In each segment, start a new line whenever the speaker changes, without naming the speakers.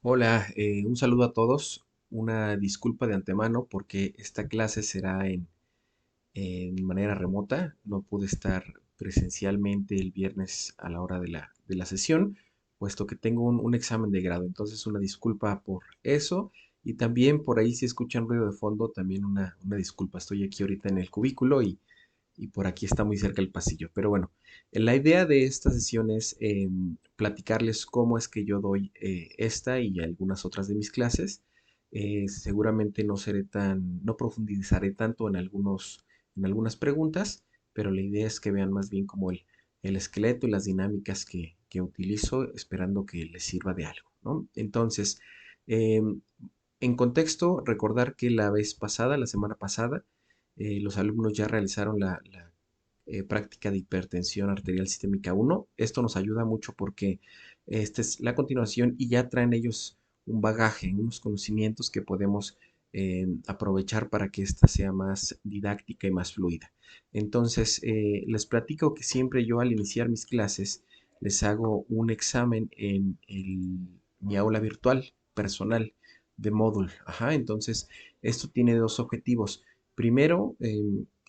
Hola, un saludo a todos. Una disculpa de antemano porque esta clase será en manera remota. No pude estar presencialmente el viernes a la hora de la sesión, puesto que tengo un examen de grado. Entonces, una disculpa por eso. Y también por ahí si escuchan ruido de fondo, también una disculpa. Estoy aquí ahorita en el cubículo y por aquí está muy cerca el pasillo. Pero bueno, la idea de esta sesión es platicarles cómo es que yo doy esta y algunas otras de mis clases. Seguramente no profundizaré tanto en algunas preguntas, pero la idea es que vean más bien como el esqueleto y las dinámicas que utilizo, esperando que les sirva de algo, ¿no? Entonces, em, en contexto, recordar que la semana pasada, los alumnos ya realizaron la práctica de hipertensión arterial sistémica 1. Esto nos ayuda mucho porque esta es la continuación y ya traen ellos un bagaje, unos conocimientos que podemos aprovechar para que esta sea más didáctica y más fluida. Entonces, les platico que siempre yo al iniciar mis clases les hago un examen mi aula virtual personal de Moodle. Ajá, entonces, esto tiene dos objetivos. Primero,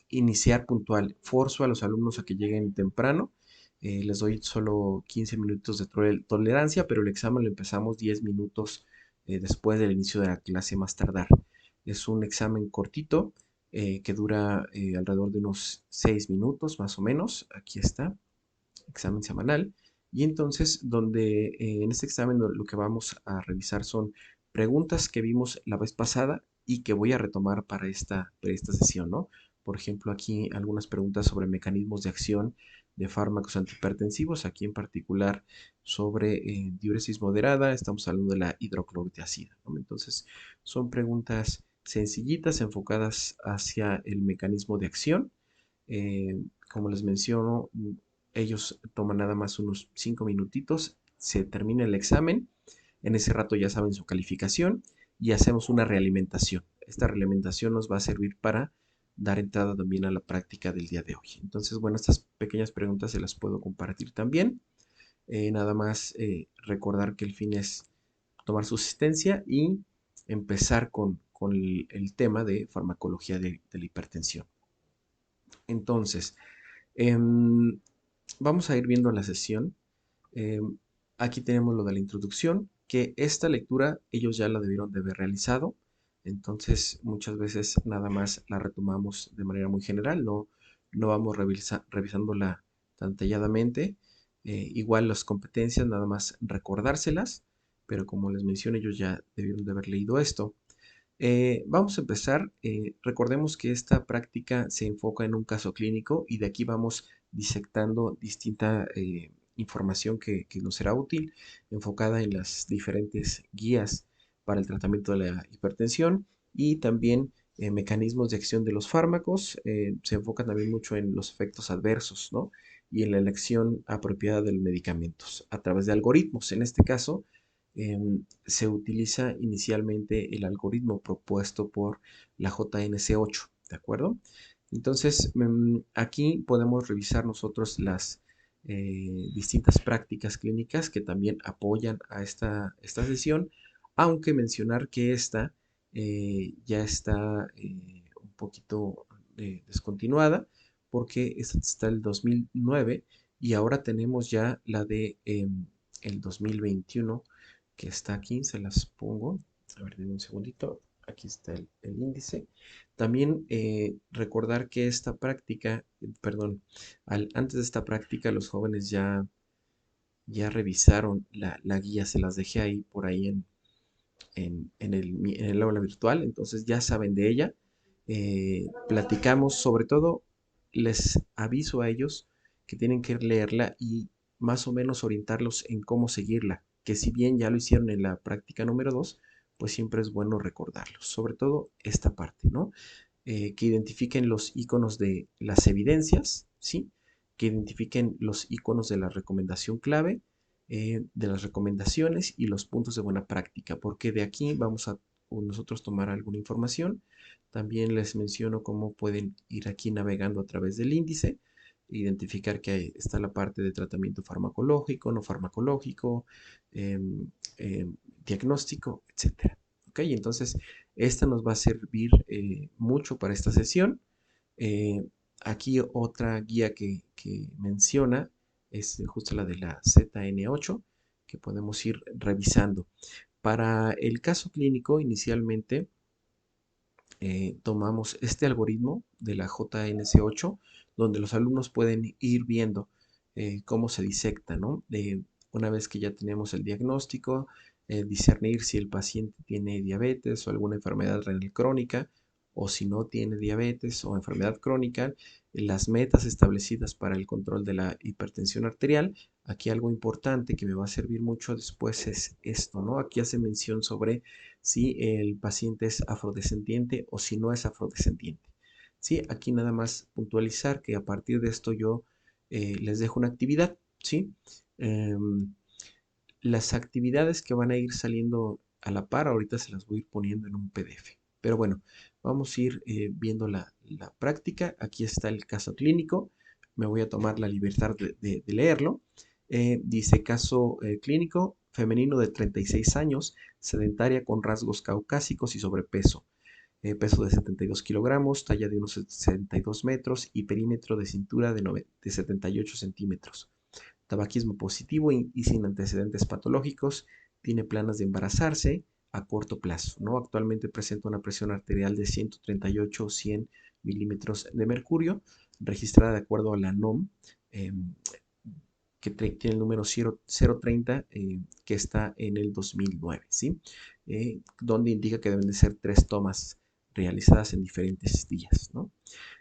iniciar puntual. Forzo a los alumnos a que lleguen temprano. Les doy solo 15 minutos de tolerancia, pero el examen lo empezamos 10 minutos después del inicio de la clase más tardar. Es un examen cortito que dura alrededor de unos 6 minutos más o menos. Aquí está, examen semanal. Y entonces, donde en este examen lo que vamos a revisar son preguntas que vimos la vez pasada y que voy a retomar para esta sesión, ¿no? Por ejemplo, aquí algunas preguntas sobre mecanismos de acción de fármacos antihipertensivos, aquí en particular sobre diuresis moderada, estamos hablando de la hidroclorotiazida, ¿no? Entonces, son preguntas sencillitas enfocadas hacia el mecanismo de acción. Como les menciono, ellos toman nada más unos 5 minutitos, se termina el examen, en ese rato ya saben su calificación y hacemos una realimentación. Esta realimentación nos va a servir para dar entrada también a la práctica del día de hoy. Entonces, bueno, estas pequeñas preguntas se las puedo compartir también. Nada más recordar que el fin es tomar su asistencia y empezar con el tema de farmacología de la hipertensión. Entonces, em, vamos a ir viendo la sesión. Aquí tenemos lo de la introducción, que esta lectura ellos ya la debieron de haber realizado. Entonces, muchas veces nada más la retomamos de manera muy general, no vamos revisándola tan detalladamente. Igual las competencias, nada más recordárselas, pero como les mencioné, ellos ya debieron de haber leído esto. Vamos a empezar. Recordemos que esta práctica se enfoca en un caso clínico y de aquí vamos disectando distinta información que nos será útil, enfocada en las diferentes guías para el tratamiento de la hipertensión y también mecanismos de acción de los fármacos. Se enfoca también mucho en los efectos adversos, ¿no? Y en la elección apropiada de los medicamentos a través de algoritmos. En este caso, se utiliza inicialmente el algoritmo propuesto por la JNC8, ¿de acuerdo? Entonces, aquí podemos revisar nosotros las distintas prácticas clínicas que también apoyan a esta sesión, aunque mencionar que esta ya está un poquito descontinuada porque esta está el 2009 y ahora tenemos ya la de el 2021 que está aquí, se las pongo. A ver, denme un segundito. Aquí está el índice. También recordar que esta práctica, perdón, antes de esta práctica los jóvenes ya revisaron la guía, se las dejé ahí por ahí en el aula virtual, entonces ya saben de ella. Platicamos, sobre todo les aviso a ellos que tienen que leerla y más o menos orientarlos en cómo seguirla, que si bien ya lo hicieron en la práctica número 2, pues siempre es bueno recordarlos, sobre todo esta parte, ¿no? Que identifiquen los iconos de las evidencias, ¿sí? Que identifiquen los iconos de la recomendación clave, de las recomendaciones y los puntos de buena práctica, porque de aquí vamos a nosotros tomar alguna información. También les menciono cómo pueden ir aquí navegando a través del índice identificar que está la parte de tratamiento farmacológico, no farmacológico, em, diagnóstico, etcétera. ¿Ok? Entonces, esta nos va a servir mucho para esta sesión. Eh, Aquí otra guía que menciona es justo la de la ZN8, que podemos ir revisando. Para el caso clínico, inicialmente tomamos este algoritmo de la JNS8, donde los alumnos pueden ir viendo cómo se disecta, ¿no? Una vez que ya tenemos el diagnóstico, discernir si el paciente tiene diabetes o alguna enfermedad renal crónica, o si no tiene diabetes o enfermedad crónica, las metas establecidas para el control de la hipertensión arterial. Aquí algo importante que me va a servir mucho después es esto, ¿no? Aquí hace mención sobre si el paciente es afrodescendiente o si no es afrodescendiente. ¿Sí? Aquí nada más puntualizar que a partir de esto yo les dejo una actividad. ¿Sí? Las actividades que van a ir saliendo a la par, ahorita se las voy a ir poniendo en un PDF. Pero bueno, vamos a ir viendo la práctica. Aquí está el caso clínico. Me voy a tomar la libertad de leerlo. Dice caso clínico, femenino de 36 años, sedentaria con rasgos caucásicos y sobrepeso. Peso de 72 kilogramos, talla de unos 62 metros y perímetro de cintura de 78 centímetros. Tabaquismo positivo y sin antecedentes patológicos, tiene planes de embarazarse a corto plazo, ¿no? Actualmente presenta una presión arterial de 138-100 milímetros de mercurio, registrada de acuerdo a la NOM, eh, que tiene el número 030, que está en el 2009, ¿sí? Donde indica que deben de ser 3 tomas realizadas en diferentes días, ¿no?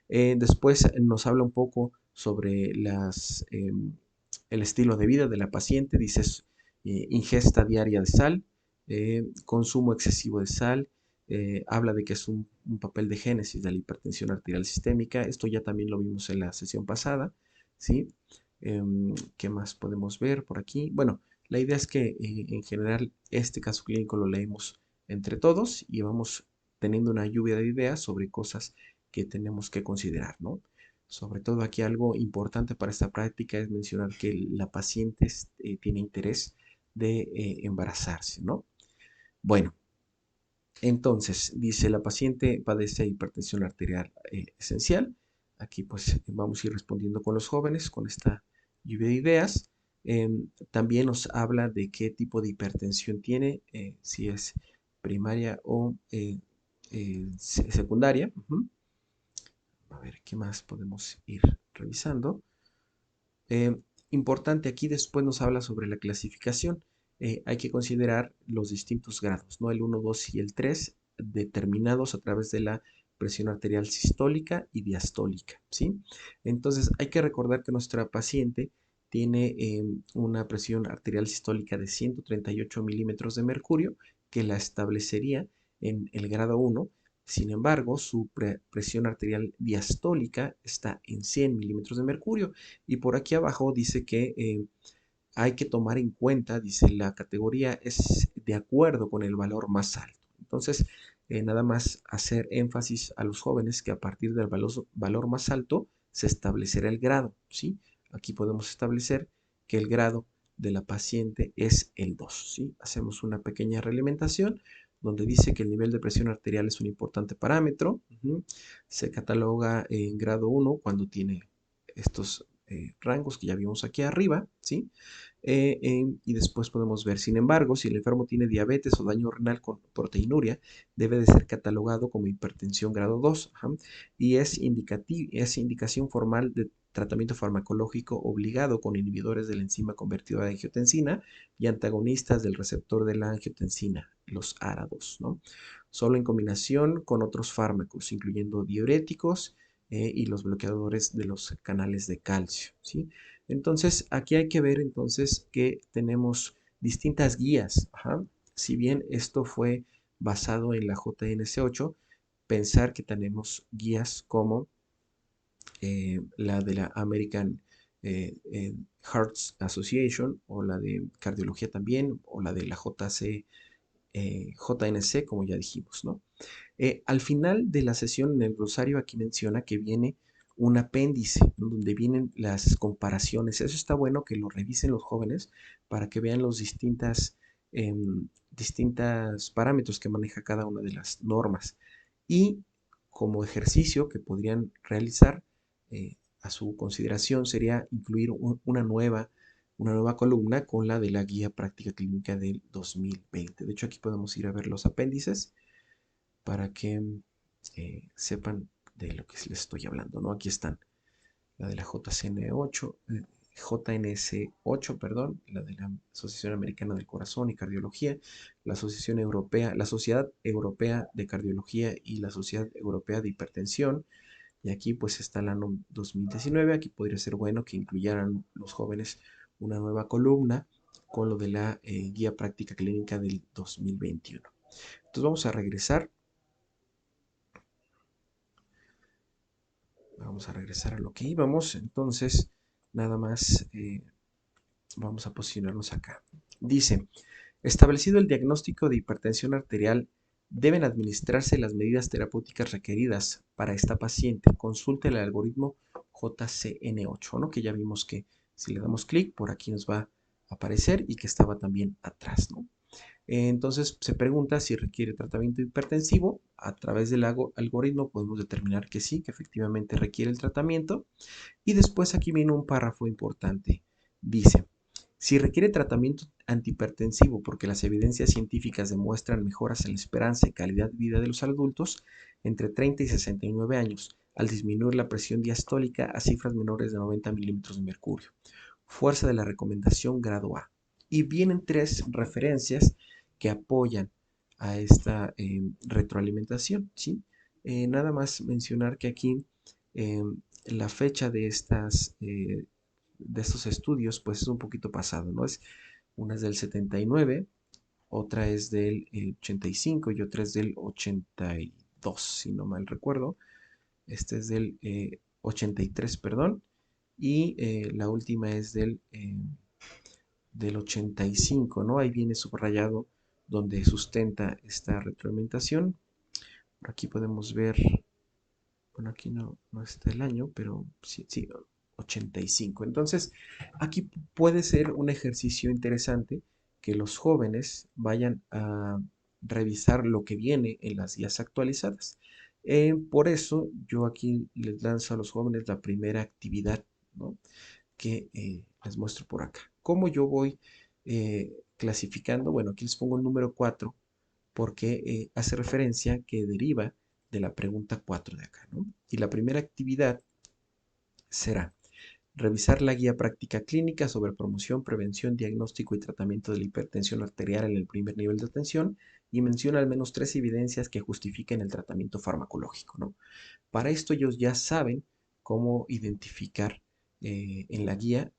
Después nos habla un poco sobre el estilo de vida de la paciente. Dice ingesta diaria de sal, consumo excesivo de sal. Habla de que es un papel de génesis de la hipertensión arterial sistémica. Esto ya también lo vimos en la sesión pasada, ¿sí? ¿Qué más podemos ver por aquí? Bueno, la idea es que en general este caso clínico lo leemos entre todos y vamos teniendo una lluvia de ideas sobre cosas que tenemos que considerar, ¿no? Sobre todo aquí algo importante para esta práctica es mencionar que la paciente tiene interés de embarazarse, ¿no? Bueno, entonces dice la paciente padece hipertensión arterial esencial. Aquí pues vamos a ir respondiendo con los jóvenes con esta lluvia de ideas. También nos habla de qué tipo de hipertensión tiene, si es primaria o secundaria. A ver, ¿qué más podemos ir revisando? Eh, Importante aquí después nos habla sobre la clasificación. Hay que considerar los distintos grados, ¿no? El 1, 2 y el 3, determinados a través de la presión arterial sistólica y diastólica, ¿sí? Entonces hay que recordar que nuestra paciente tiene una presión arterial sistólica de 138 milímetros de mercurio, que la establecería en el grado 1. Sin embargo, su presión arterial diastólica está en 100 milímetros de mercurio. Y por aquí abajo dice que hay que tomar en cuenta, dice, la categoría es de acuerdo con el valor más alto. Entonces, nada más hacer énfasis a los jóvenes que a partir del valor más alto se establecerá el grado, ¿sí? Aquí podemos establecer que el grado de la paciente es el 2, ¿sí? Hacemos una pequeña realimentación donde dice que el nivel de presión arterial es un importante parámetro. Se cataloga en grado 1 cuando tiene estos rangos que ya vimos aquí arriba, ¿sí? Y después podemos ver, sin embargo, si el enfermo tiene diabetes o daño renal con proteinuria, debe de ser catalogado como hipertensión grado 2, y es indicación formal de tratamiento farmacológico obligado con inhibidores de la enzima convertidora de angiotensina y antagonistas del receptor de la angiotensina, los ARA2, ¿no? Solo en combinación con otros fármacos, incluyendo diuréticos y los bloqueadores de los canales de calcio, ¿sí? Entonces, aquí hay que ver entonces que tenemos distintas guías. Si bien esto fue basado en la JNS8, pensar que tenemos guías como la de la American Heart Association o la de cardiología también o la de la JNC, como ya dijimos, ¿no? Al final de la sesión en el glosario aquí menciona que viene un apéndice, ¿no? Donde vienen las comparaciones. Eso está bueno que lo revisen los jóvenes para que vean los distintos parámetros que maneja cada una de las normas. Y como ejercicio que podrían realizar a su consideración sería incluir una nueva columna con la de la guía práctica clínica del 2020. De hecho, aquí podemos ir a ver los apéndices para que sepan de lo que les estoy hablando, ¿no? Aquí están la de la JNS8, perdón, la de la Asociación Americana del Corazón y Cardiología, la Asociación Europea, la Sociedad Europea de Cardiología y la Sociedad Europea de Hipertensión. Y aquí pues está la NOM 2019. Aquí podría ser bueno que incluyeran los jóvenes una nueva columna con lo de la guía práctica clínica del 2021. Entonces vamos a regresar a lo que íbamos. Entonces, nada más vamos a posicionarnos acá. Dice, establecido el diagnóstico de hipertensión arterial, deben administrarse las medidas terapéuticas requeridas para esta paciente. Consulte el algoritmo JCN8, ¿no? Que ya vimos que si le damos clic, por aquí nos va a aparecer y que estaba también atrás, ¿no? Entonces se pregunta si requiere tratamiento hipertensivo. A través del algoritmo podemos determinar que sí, que efectivamente requiere el tratamiento. Y después aquí viene un párrafo importante. Dice, si requiere tratamiento antihipertensivo porque las evidencias científicas demuestran mejoras en la esperanza y calidad de vida de los adultos entre 30 y 69 años, al disminuir la presión diastólica a cifras menores de 90 milímetros de mercurio. Fuerza de la recomendación grado A. Y vienen tres referencias que apoyan a esta retroalimentación, ¿sí? Nada más mencionar que aquí eh, la fecha de estos estudios pues es un poquito pasado, ¿no? Una es del 79, otra es del 85 y otra es del 82, si no mal recuerdo. Este es del 83, perdón, y la última es del 85, ¿no? Ahí viene subrayado donde sustenta esta retroalimentación. Por aquí podemos ver, bueno, aquí no está el año, pero sí, sí, 85. Entonces, aquí puede ser un ejercicio interesante que los jóvenes vayan a revisar lo que viene en las guías actualizadas. Por eso yo aquí les lanzo a los jóvenes la primera actividad, ¿no? Que les muestro por acá. ¿Cómo yo voy clasificando? Bueno, aquí les pongo el número 4 porque hace referencia que deriva de la pregunta 4 de acá, ¿no? Y la primera actividad será revisar la guía práctica clínica sobre promoción, prevención, diagnóstico y tratamiento de la hipertensión arterial en el primer nivel de atención y menciona al menos 3 evidencias que justifiquen el tratamiento farmacológico, ¿no? Para esto ellos ya saben cómo identificar en la guía,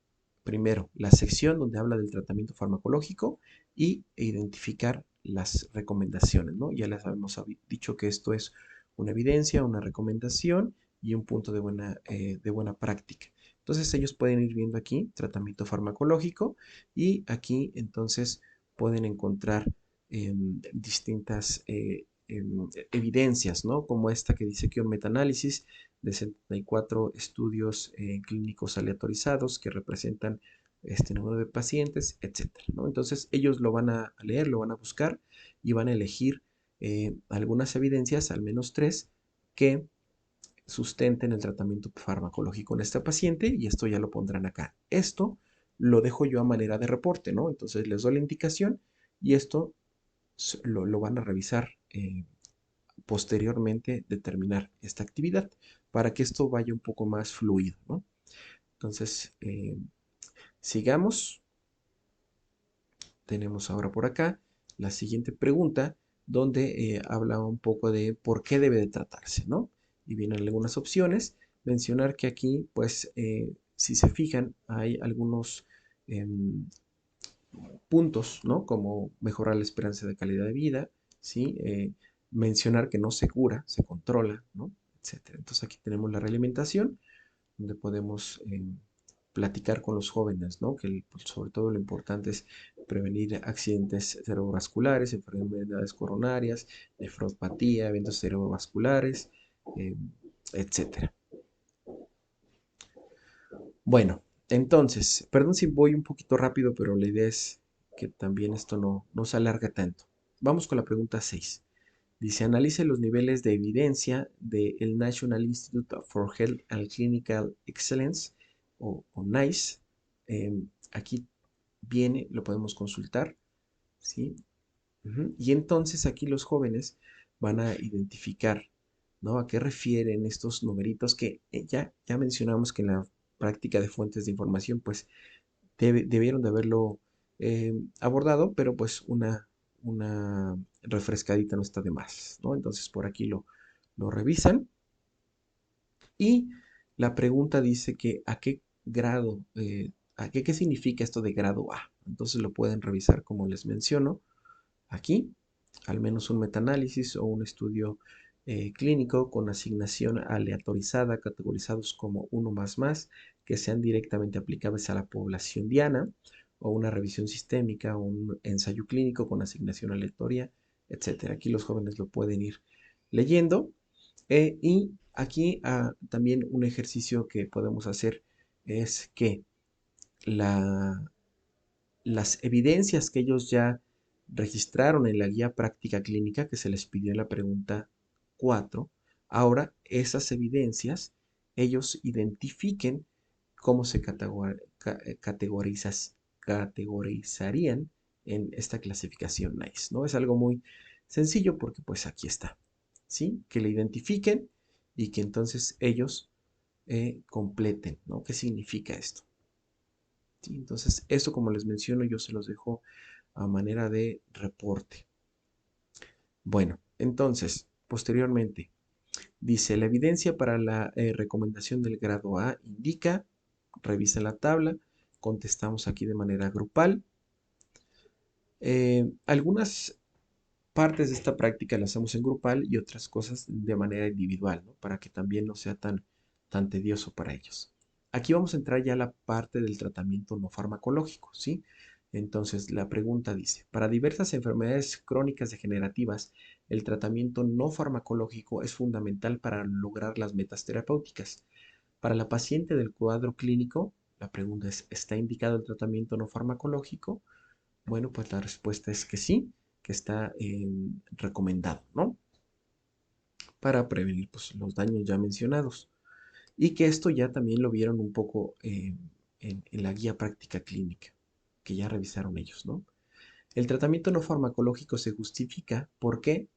primero, la sección donde habla del tratamiento farmacológico y identificar las recomendaciones, ¿no? Ya les habíamos dicho que esto es una evidencia, una recomendación y un punto de buena práctica. Entonces ellos pueden ir viendo aquí tratamiento farmacológico y aquí entonces pueden encontrar distintas evidencias, ¿no? Como esta que dice que un metaanálisis de 74 estudios clínicos aleatorizados que representan este número de pacientes, etcétera, ¿no? Entonces ellos lo van a leer, lo van a buscar y van a elegir algunas evidencias, al menos tres, que sustenten el tratamiento farmacológico en este paciente y esto ya lo pondrán acá. Esto lo dejo yo a manera de reporte, ¿no? Entonces les doy la indicación y esto lo van a revisar posteriormente, determinar esta actividad para que esto vaya un poco más fluido, ¿no? Entonces, sigamos. Tenemos ahora por acá la siguiente pregunta donde habla un poco de por qué debe de tratarse, ¿no? Y vienen algunas opciones. Mencionar que aquí, pues, si se fijan, hay algunos puntos, ¿no? Como mejorar la esperanza de calidad de vida, ¿sí? Mencionar que no se cura, se controla, ¿no? Etcétera. Entonces aquí tenemos la realimentación, donde podemos platicar con los jóvenes, ¿no? Que pues, sobre todo lo importante es prevenir accidentes cerebrovasculares, enfermedades coronarias, nefropatía, eventos cerebrovasculares, eh, etcétera. Bueno, entonces, perdón si voy un poquito rápido, pero la idea es que también esto no se alarga tanto. Vamos con la pregunta 6. Dice, analice los niveles de evidencia del National Institute for Health and Clinical Excellence, o NICE. Aquí viene, lo podemos consultar, ¿sí? Y entonces aquí los jóvenes van a identificar, ¿no? A qué refieren estos numeritos que ya mencionamos que en la práctica de fuentes de información, pues debieron de haberlo abordado, pero pues una refrescadita no está de más, ¿no? Entonces por aquí lo revisan y la pregunta dice que a qué grado, qué significa esto de grado A. Entonces lo pueden revisar como les menciono aquí, al menos un metaanálisis o un estudio clínico con asignación aleatorizada, categorizados como uno más, que sean directamente aplicables a la población diana, o una revisión sistémica, o un ensayo clínico con asignación aleatoria, etcétera. Aquí los jóvenes lo pueden ir leyendo. Y aquí también un ejercicio que podemos hacer es que la, las evidencias que ellos ya registraron en la guía práctica clínica que se les pidió en la pregunta 4, ahora esas evidencias ellos identifiquen cómo se categorizarían en esta clasificación NICE, ¿no? Es algo muy sencillo porque pues aquí está, ¿sí? Que le identifiquen y que entonces ellos completen, ¿no? ¿Qué significa esto? ¿Sí? Entonces, esto como les menciono, yo se los dejo a manera de reporte. Bueno, entonces, posteriormente, dice, la evidencia para la recomendación del grado A indica, revisa la tabla, contestamos aquí de manera grupal. Algunas partes de esta práctica las hacemos en grupal y otras cosas de manera individual, ¿no? Para que también no sea tan tedioso para ellos. Aquí vamos a entrar ya a la parte del tratamiento no farmacológico, ¿sí? Entonces, la pregunta dice, para diversas enfermedades crónicas degenerativas, el tratamiento no farmacológico es fundamental para lograr las metas terapéuticas. Para la paciente del cuadro clínico, la pregunta es, ¿está indicado el tratamiento no farmacológico? Bueno, pues la respuesta es que sí, que está recomendado, ¿no? Para prevenir pues, los daños ya mencionados. Y que esto ya también lo vieron un poco en la guía práctica clínica, que ya revisaron ellos, ¿no? El tratamiento no farmacológico se justifica porque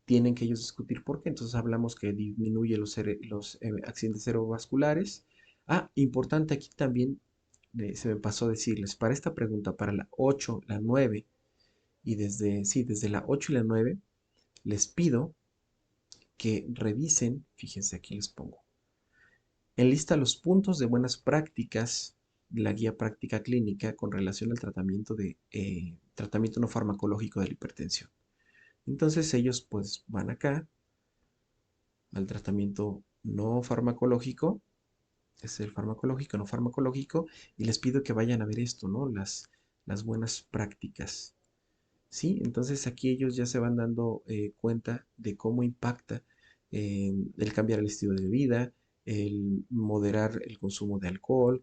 tienen que ellos discutir por qué. Entonces hablamos que disminuye los accidentes cerebrovasculares. Importante aquí también, se me pasó a decirles, para esta pregunta, para la 8, la 9 y desde la 8 y la 9, les pido que revisen, fíjense aquí les pongo, enlista los puntos de buenas prácticas de la guía práctica clínica con relación al tratamiento no farmacológico de la hipertensión. Entonces ellos pues van acá al tratamiento no farmacológico, es el farmacológico, no farmacológico, y les pido que vayan a ver esto, ¿no? Las buenas prácticas. ¿Sí? Entonces aquí ellos ya se van dando cuenta de cómo impacta el cambiar el estilo de vida, el moderar el consumo de alcohol,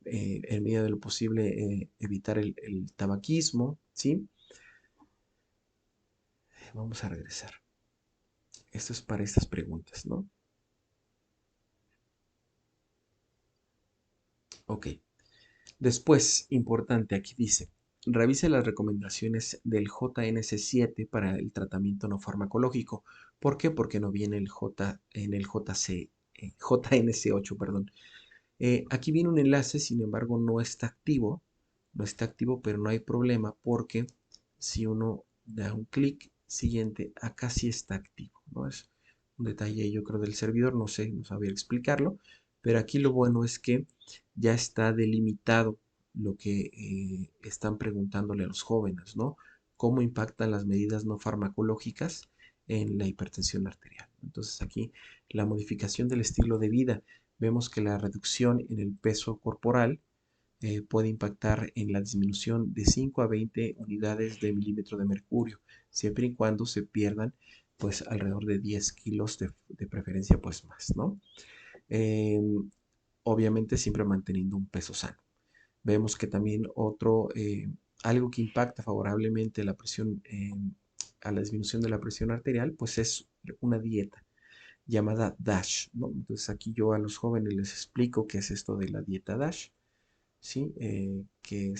en medida de lo posible evitar el tabaquismo, ¿sí? Vamos a regresar. Esto es para estas preguntas, ¿no? Ok. Después, importante, aquí dice, revise las recomendaciones del JNC7 para el tratamiento no farmacológico. ¿Por qué? Porque no viene en el JNC8, perdón. Aquí viene un enlace, sin embargo, no está activo, pero no hay problema porque si uno da un clic siguiente, acá sí está activo, ¿no? Es un detalle, yo creo, del servidor, no sé, no sabía explicarlo, pero aquí lo bueno es que ya está delimitado lo que están preguntándole a los jóvenes, ¿no? ¿Cómo impactan las medidas no farmacológicas en la hipertensión arterial? Entonces aquí la modificación del estilo de vida, vemos que la reducción en el peso corporal puede impactar en la disminución de 5 a 20 unidades de milímetro de mercurio, siempre y cuando se pierdan pues alrededor de 10 kilos de preferencia pues más, ¿no? Eh, obviamente siempre manteniendo un peso sano. Vemos que también algo que impacta favorablemente la presión, a la disminución de la presión arterial, pues es una dieta llamada DASH, ¿no? Entonces aquí yo a los jóvenes les explico qué es esto de la dieta DASH, ¿sí? Que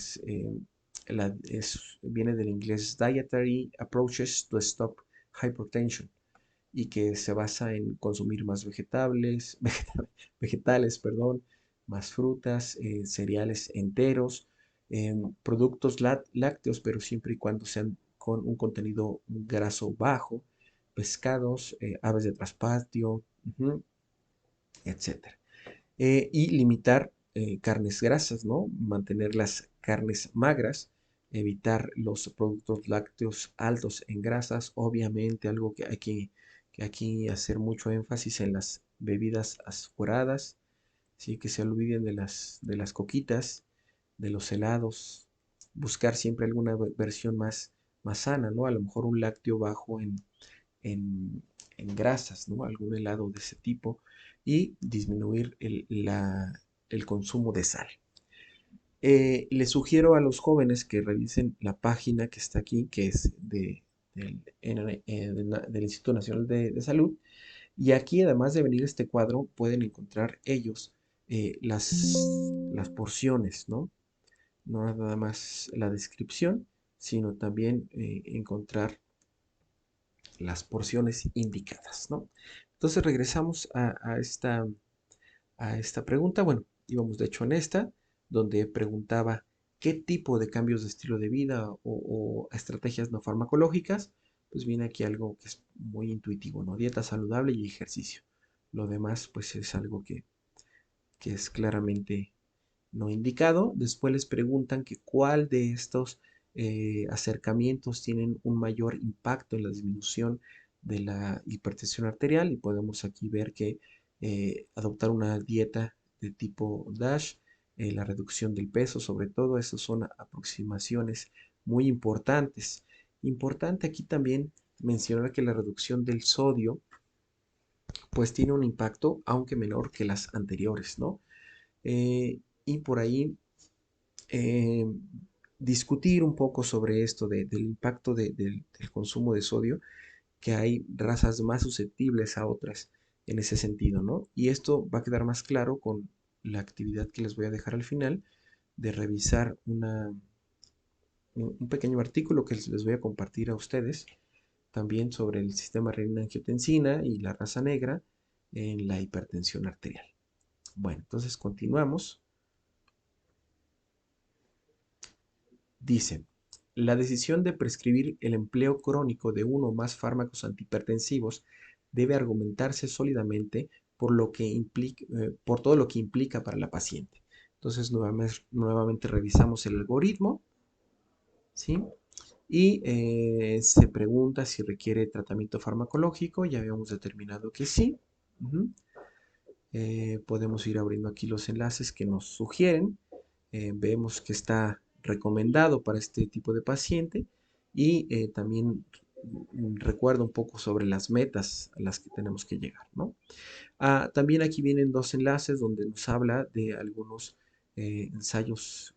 viene del inglés Dietary Approaches to Stop Hypertension y que se basa en consumir más vegetales, perdón, más frutas, cereales enteros, productos lácteos, pero siempre y cuando sean con un contenido graso bajo, pescados, aves de traspatio, ujú, etcétera. Y limitar carnes grasas, ¿no? Mantener las carnes magras, evitar los productos lácteos altos en grasas, obviamente algo que aquí hacer mucho énfasis en las bebidas azucaradas, ¿sí? Que se olviden de las coquitas, de los helados, buscar siempre alguna versión más sana, ¿no? A lo mejor un lácteo bajo en, en grasas, ¿no? Algún helado de ese tipo y disminuir el consumo de sal. Les sugiero a los jóvenes que revisen la página que está aquí, que es del Instituto Nacional de Salud. Y aquí, además de venir este cuadro, pueden encontrar ellos las porciones, ¿no? No nada más la descripción, sino también encontrar las porciones indicadas, ¿no? Entonces regresamos a esta pregunta. Bueno, íbamos de hecho en esta, donde preguntaba qué tipo de cambios de estilo de vida o estrategias no farmacológicas. Pues viene aquí algo que es muy intuitivo, ¿no? Dieta saludable y ejercicio. Lo demás, pues es algo que es claramente no indicado. Después les preguntan que cuál de estos acercamientos tienen un mayor impacto en la disminución de la hipertensión arterial y podemos aquí ver que adoptar una dieta de tipo DASH, la reducción del peso, sobre todo, esas son aproximaciones muy importantes. Importante aquí también mencionar que la reducción del sodio pues tiene un impacto, aunque menor que las anteriores, ¿no? Y por ahí eh, discutir un poco sobre esto del impacto del consumo de sodio, que hay razas más susceptibles a otras en ese sentido, ¿no? Y esto va a quedar más claro con la actividad que les voy a dejar al final de revisar un pequeño artículo que les voy a compartir a ustedes también sobre el sistema renina-angiotensina y la raza negra en la hipertensión arterial. Bueno, entonces continuamos. Dice, la decisión de prescribir el empleo crónico de uno o más fármacos antihipertensivos debe argumentarse sólidamente por todo lo que implica para la paciente. Entonces, nuevamente revisamos el algoritmo, ¿sí? Y se pregunta si requiere tratamiento farmacológico. Ya habíamos determinado que sí. Ujú. Podemos ir abriendo aquí los enlaces que nos sugieren. Vemos que está recomendado para este tipo de paciente y también recuerda un poco sobre las metas a las que tenemos que llegar, ¿no? También aquí vienen dos enlaces donde nos habla de algunos ensayos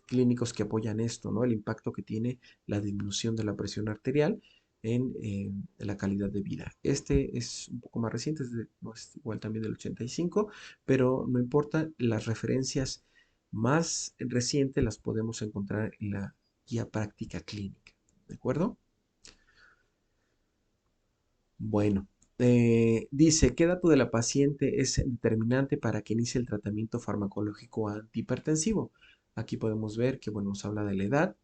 clínicos que apoyan esto, ¿no? El impacto que tiene la disminución de la presión arterial en la calidad de vida. Este es un poco más reciente, no es igual también del 85, pero no importa, las referencias más recientes las podemos encontrar en la guía práctica clínica, ¿de acuerdo? Bueno, dice, ¿qué dato de la paciente es determinante para que inicie el tratamiento farmacológico antihipertensivo? Aquí podemos ver que, bueno, nos habla de la edad,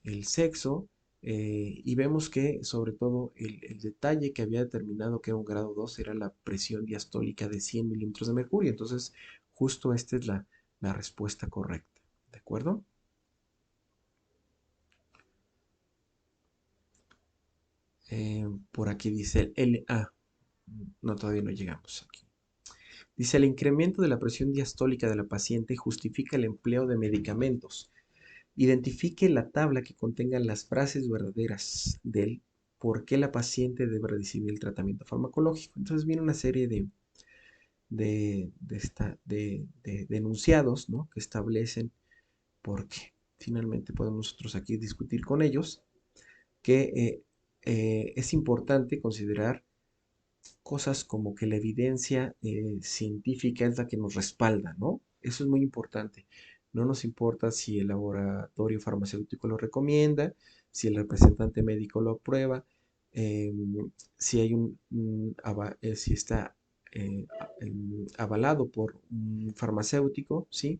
el sexo, y vemos que, sobre todo, el detalle que había determinado que era un grado 2 era la presión diastólica de 100 milímetros de mercurio. Entonces, justo esta es la respuesta correcta, ¿de acuerdo? Por aquí dice no, todavía no llegamos aquí. Dice, el incremento de la presión diastólica de la paciente justifica el empleo de medicamentos. Identifique la tabla que contenga las frases verdaderas del por qué la paciente debe recibir el tratamiento farmacológico. Entonces viene una serie de enunciados, ¿no? Que establecen, porque finalmente podemos nosotros aquí discutir con ellos, que es importante considerar cosas como que la evidencia científica es la que nos respalda, ¿no? Eso es muy importante. No nos importa si el laboratorio farmacéutico lo recomienda, si el representante médico lo aprueba, eh, si hay si está avalado por un farmacéutico, ¿sí?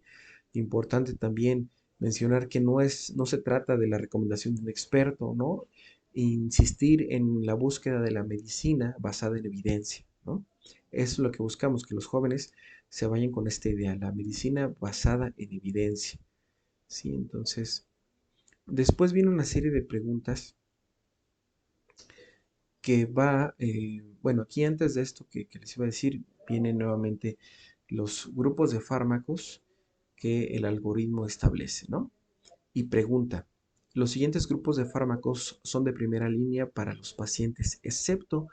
Importante también mencionar que no se trata de la recomendación de un experto, ¿no? Insistir en la búsqueda de la medicina basada en evidencia, ¿no? Eso es lo que buscamos, que los jóvenes se vayan con esta idea, la medicina basada en evidencia, ¿sí? Entonces, después viene una serie de preguntas que bueno, aquí antes de esto que les iba a decir, vienen nuevamente los grupos de fármacos que el algoritmo establece, ¿no? Y pregunta, los siguientes grupos de fármacos son de primera línea para los pacientes, excepto,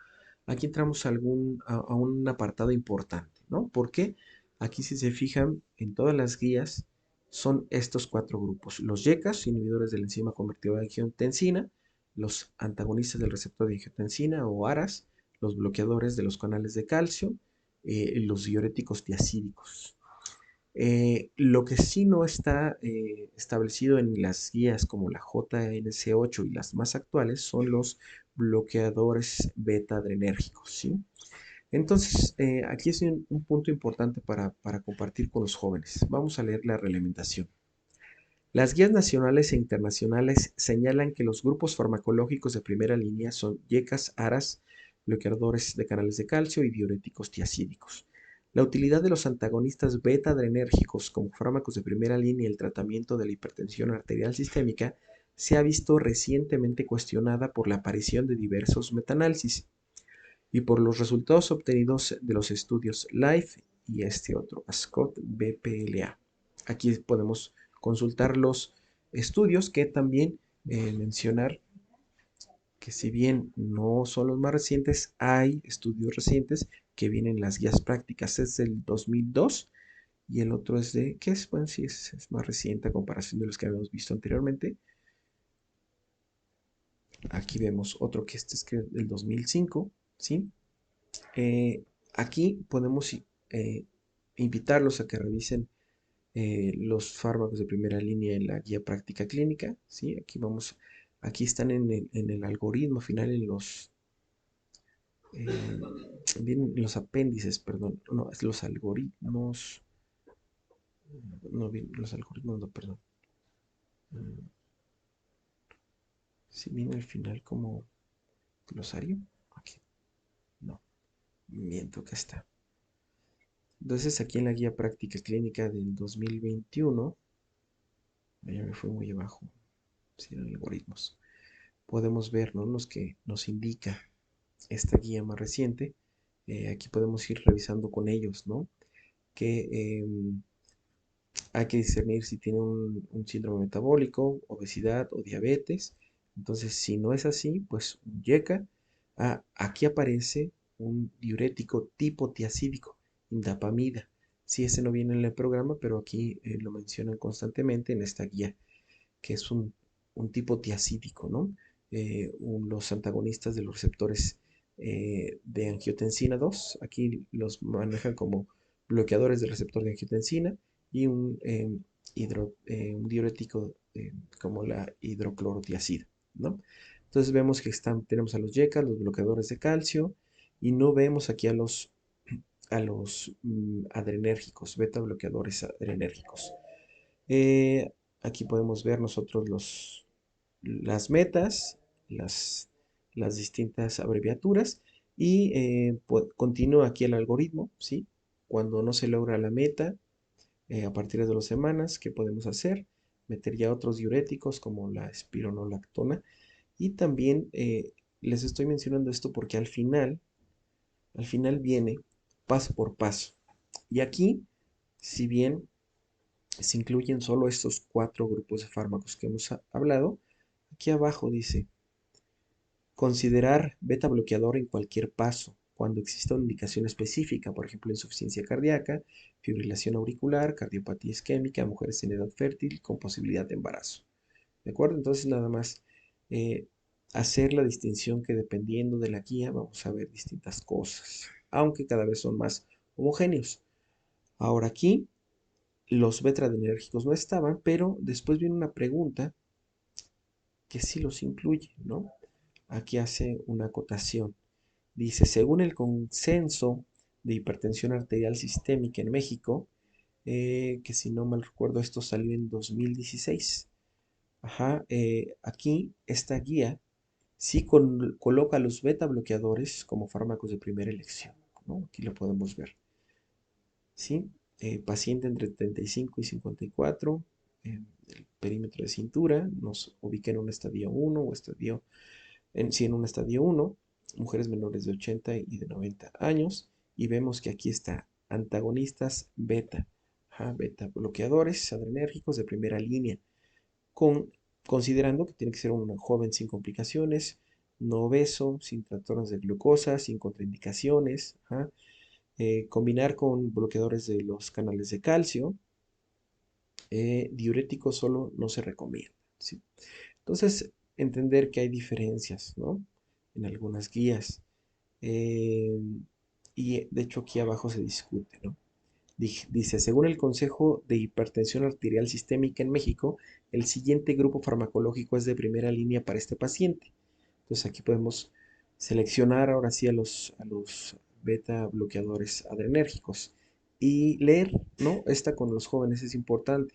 aquí entramos a un apartado importante, ¿no? Porque aquí si se fijan en todas las guías son estos cuatro grupos, los YECAs, inhibidores de la enzima convertidora de angiotensina, los antagonistas del receptor de angiotensina o ARAS, los bloqueadores de los canales de calcio, los diuréticos tiacídicos. Lo que sí no está establecido en las guías como la JNC8 y las más actuales son los bloqueadores beta adrenérgicos, ¿sí? Entonces, aquí es un punto importante para compartir con los jóvenes. Vamos a leer la reglamentación. Las guías nacionales e internacionales señalan que los grupos farmacológicos de primera línea son YECAS, ARAS, bloqueadores de canales de calcio y diuréticos tiacídicos. La utilidad de los antagonistas beta-adrenérgicos como fármacos de primera línea en el tratamiento de la hipertensión arterial sistémica se ha visto recientemente cuestionada por la aparición de diversos metaanálisis y por los resultados obtenidos de los estudios LIFE y este otro, ASCOT BPLA. Aquí podemos consultar los estudios que también mencionar que si bien no son los más recientes, hay estudios recientes que vienen en las guías prácticas. Es del 2002 y el otro es de, ¿qué es? Bueno, sí, es más reciente a comparación de los que habíamos visto anteriormente. Aquí vemos otro que este es del 2005, ¿sí? Eh, Aquí podemos invitarlos a que revisen los fármacos de primera línea en la guía práctica clínica, ¿sí? Aquí están en el algoritmo final, eh, vienen los apéndices, perdón, no, es los algoritmos, no, bien, los algoritmos, no, perdón. Si viene al final como glosario, aquí, no, miento que está. Entonces aquí en la guía práctica clínica del 2021, ya me fue muy abajo, si eran algoritmos, podemos ver, ¿no? Los que nos indica esta guía más reciente. Aquí podemos ir revisando con ellos, ¿no? Que hay que discernir si tiene un síndrome metabólico, obesidad o diabetes. Entonces, si no es así, pues un YECA. Aquí aparece un diurético tipo tiacídico, indapamida. Sí, ese no viene en el programa, pero aquí lo mencionan constantemente en esta guía, que es un tipo tiacídico, ¿no? Los antagonistas de los receptores de angiotensina 2, aquí los manejan como bloqueadores del receptor de angiotensina y un diurético como la hidroclorotiazida, ¿no? Entonces vemos que tenemos a los YECA, los bloqueadores de calcio, y no vemos aquí a los adrenérgicos, beta bloqueadores adrenérgicos. Eh, Aquí podemos ver nosotros las metas, las, las distintas abreviaturas y continúa aquí el algoritmo, ¿sí? Cuando no se logra la meta, a partir de 2 semanas, ¿qué podemos hacer? Meter ya otros diuréticos como la espironolactona y también les estoy mencionando esto porque al final viene paso por paso. Y aquí, si bien se incluyen solo estos cuatro grupos de fármacos que hemos hablado, aquí abajo dice, considerar beta bloqueador en cualquier paso. cuando exista una indicación específica, por ejemplo, insuficiencia cardíaca, fibrilación auricular, cardiopatía isquémica, mujeres en edad fértil con posibilidad de embarazo. ¿De acuerdo? Entonces nada más eh, hacer la distinción que dependiendo de la guía vamos a ver distintas cosas, aunque cada vez son más homogéneos. Ahora aquí los beta-adrenérgicos no estaban, pero después viene una pregunta que sí los incluye, ¿no? Aquí hace una acotación. Dice, según el consenso de hipertensión arterial sistémica en México, que si no mal recuerdo esto salió en 2016. Ajá, aquí esta guía sí coloca a los beta bloqueadores como fármacos de primera elección, ¿no? Aquí lo podemos ver. ¿Sí? Paciente entre 35 y 54, el perímetro de cintura, nos ubica en un estadio 1 o estadio, sí, en un estadio 1, mujeres menores de 80 y de 90 años, y vemos que aquí está antagonistas beta, beta bloqueadores adrenérgicos de primera línea, con, considerando que tiene que ser un joven sin complicaciones, no obeso, sin trastornos de glucosa, sin contraindicaciones, combinar con bloqueadores de los canales de calcio, diuréticos solo no se recomienda, ¿sí? Entonces, entender que hay diferencias, ¿no? En algunas guías. eh, y de hecho aquí abajo se discute, ¿no? Dice, según el Consejo de Hipertensión Arterial Sistémica en México, el siguiente grupo farmacológico es de primera línea para este paciente. Entonces aquí podemos seleccionar ahora sí a los beta bloqueadores adrenérgicos y leer, ¿no? Esta con los jóvenes es importante.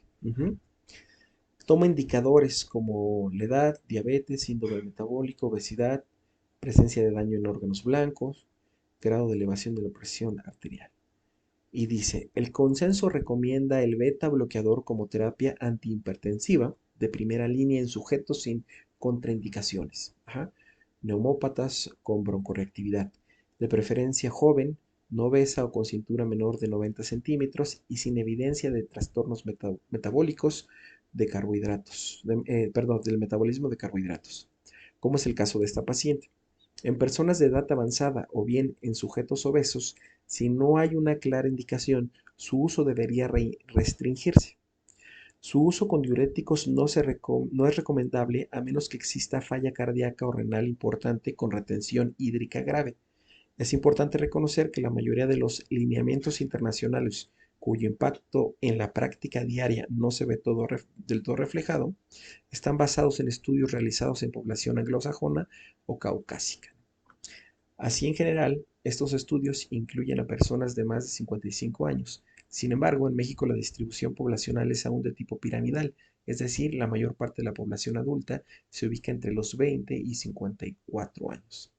Toma indicadores como la edad, diabetes, síndrome metabólico, obesidad, presencia de daño en órganos blancos, grado de elevación de la presión arterial. Y dice, el consenso recomienda el beta bloqueador como terapia antihipertensiva de primera línea en sujetos sin contraindicaciones, neumópatas con broncoreactividad, de preferencia joven, no obesa o con cintura menor de 90 centímetros y sin evidencia de trastornos metabólicos de carbohidratos, perdón, del metabolismo de carbohidratos, como es el caso de esta paciente. En personas de edad avanzada o bien en sujetos obesos, si no hay una clara indicación, su uso debería restringirse. Su uso con diuréticos no es recomendable a menos que exista falla cardíaca o renal importante con retención hídrica grave. Es importante reconocer que la mayoría de los lineamientos internacionales cuyo impacto en la práctica diaria no se ve del todo reflejado, están basados en estudios realizados en población anglosajona o caucásica. Así, en general, estos estudios incluyen a personas de más de 55 años. Sin embargo, en México la distribución poblacional es aún de tipo piramidal, es decir, la mayor parte de la población adulta se ubica entre los 20 y 54 años.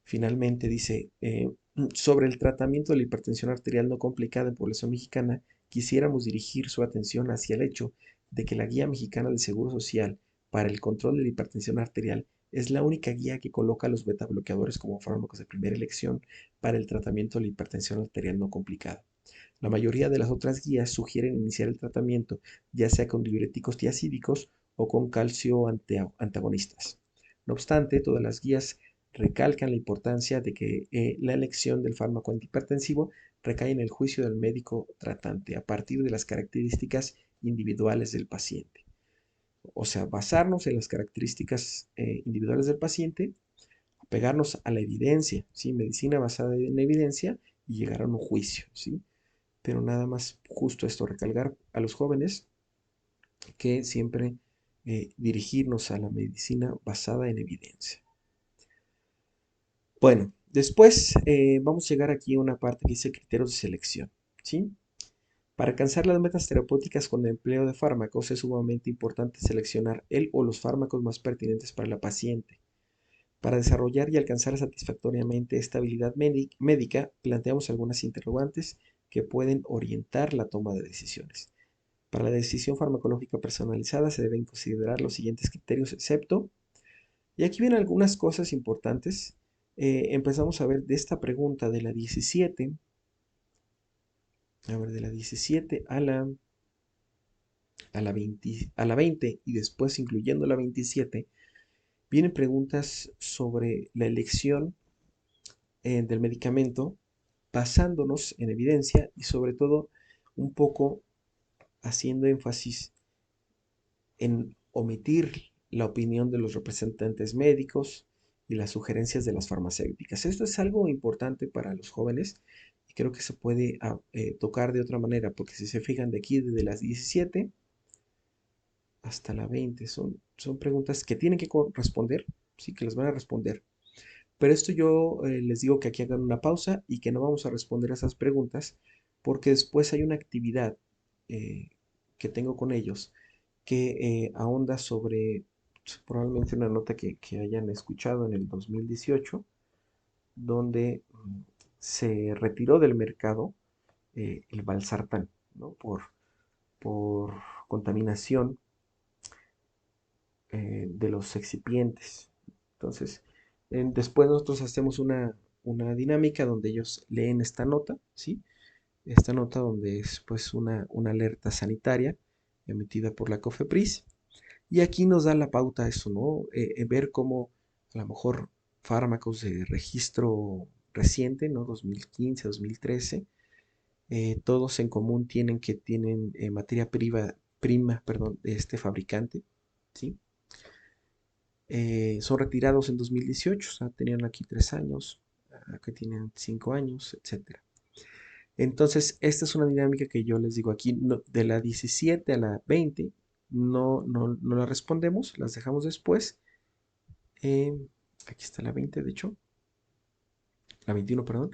Finalmente dice, sobre el tratamiento de la hipertensión arterial no complicada en población mexicana, quisiéramos dirigir su atención hacia el hecho de que la Guía Mexicana del Seguro Social para el control de la hipertensión arterial es la única guía que coloca a los betabloqueadores como fármacos de primera elección para el tratamiento de la hipertensión arterial no complicada. La mayoría de las otras guías sugieren iniciar el tratamiento ya sea con diuréticos tiacídicos o con calcio antagonistas. No obstante, todas las guías recalcan la importancia de que la elección del fármaco antihipertensivo recae en el juicio del médico tratante a partir de las características individuales del paciente. O sea, basarnos en las características individuales del paciente, apegarnos a la evidencia, ¿sí? Medicina basada en evidencia y llegar a un juicio, ¿sí? Pero nada más justo esto, recalcar a los jóvenes que siempre dirigirnos a la medicina basada en evidencia. Bueno, después vamos a llegar aquí a una parte que dice criterios de selección, ¿sí? Para alcanzar las metas terapéuticas con el empleo de fármacos es sumamente importante seleccionar el o los fármacos más pertinentes para la paciente. Para desarrollar y alcanzar satisfactoriamente esta habilidad médica, planteamos algunas interrogantes que pueden orientar la toma de decisiones. Para la decisión farmacológica personalizada se deben considerar los siguientes criterios, excepto, y aquí vienen algunas cosas importantes. Empezamos a ver de esta pregunta de la 17, a ver, de la 17 a la 20 y después incluyendo la 27, vienen preguntas sobre la elección del medicamento basándonos en evidencia y sobre todo un poco haciendo énfasis en omitir la opinión de los representantes médicos y las sugerencias de las farmacéuticas. Esto es algo importante para los jóvenes y creo que se puede tocar de otra manera, porque si se fijan de aquí desde las 17 hasta la 20 son preguntas que tienen que responder, sí, que las van a responder. Pero esto yo les digo que aquí hagan una pausa y que no vamos a responder a esas preguntas porque después hay una actividad eh, que tengo con ellos que ahonda sobre probablemente una nota que hayan escuchado en el 2018 donde se retiró del mercado el valsartán, ¿no? Por contaminación de los excipientes. Entonces, después nosotros hacemos una dinámica donde ellos leen esta nota, ¿sí? Esta nota donde es pues una alerta sanitaria emitida por la COFEPRIS. Y aquí nos da la pauta eso, ¿no? Ver cómo a lo mejor fármacos de registro reciente, ¿no? 2015, 2013, todos en común tienen materia prima, perdón, de este fabricante, ¿sí? Son retirados en 2018, o sea, tenían aquí 3 años, acá tienen 5 años, etcétera. Entonces, esta es una dinámica que yo les digo aquí, de la 17 a la 20, no la respondemos, las dejamos después. Eh, Aquí está la 20, de hecho, la 21, perdón.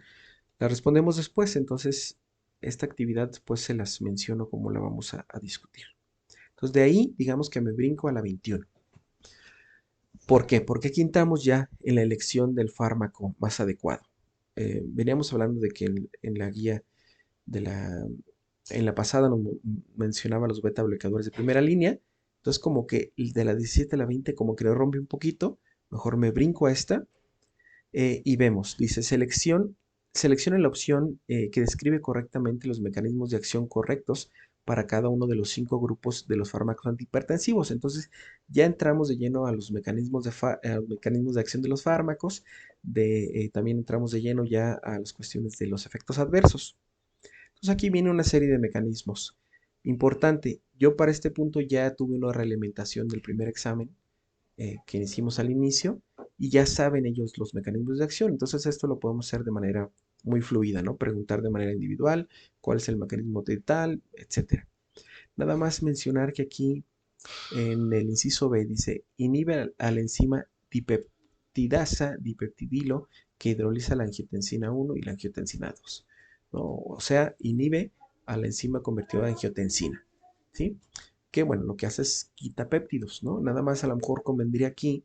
La respondemos después, entonces esta actividad después se las menciono como la vamos a discutir. Entonces, de ahí, digamos que me brinco a la 21. ¿Por qué? Porque aquí entramos ya en la elección del fármaco más adecuado. Veníamos hablando de que en la guía de en la pasada nos mencionaba los beta bloqueadores de primera línea. Entonces, como que de la 17 a la 20, como que le rompe un poquito. Mejor me brinco a esta y vemos, dice seleccione la opción que describe correctamente los mecanismos de acción correctos para cada uno de los 5 grupos de los fármacos antihipertensivos. Entonces ya entramos de lleno a los mecanismos a los mecanismos de acción de los fármacos, también entramos de lleno ya a las cuestiones de los efectos adversos. Entonces aquí viene una serie de mecanismos. Importante, yo para este punto ya tuve una realimentación del primer examen que hicimos al inicio y ya saben ellos los mecanismos de acción. Entonces esto lo podemos hacer de manera muy fluida, ¿no? Preguntar de manera individual cuál es el mecanismo de tal, etcétera. Nada más mencionar que aquí en el inciso B dice inhibe a la enzima dipeptidasa, dipeptidilo, que hidroliza la angiotensina 1 y la angiotensina 2, ¿no? O sea, inhibe a la enzima convertida en angiotensina, ¿sí? Que bueno, lo que hace es quita péptidos, ¿no? Nada más a lo mejor convendría aquí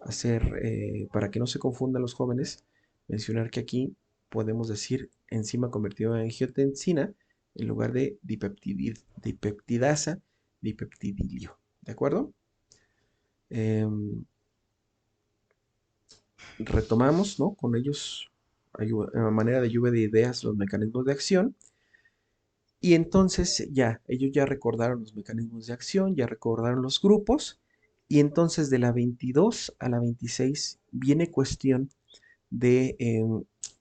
hacer, para que no se confundan los jóvenes, mencionar que aquí podemos decir enzima convertida en angiotensina en lugar de dipeptidasa, dipeptidilio. ¿De acuerdo? Retomamos, ¿no? Con ellos, a manera de lluvia de ideas, los mecanismos de acción. Y entonces ya, ellos ya recordaron los mecanismos de acción, ya recordaron los grupos. Y entonces de la 22 a la 26 viene cuestión de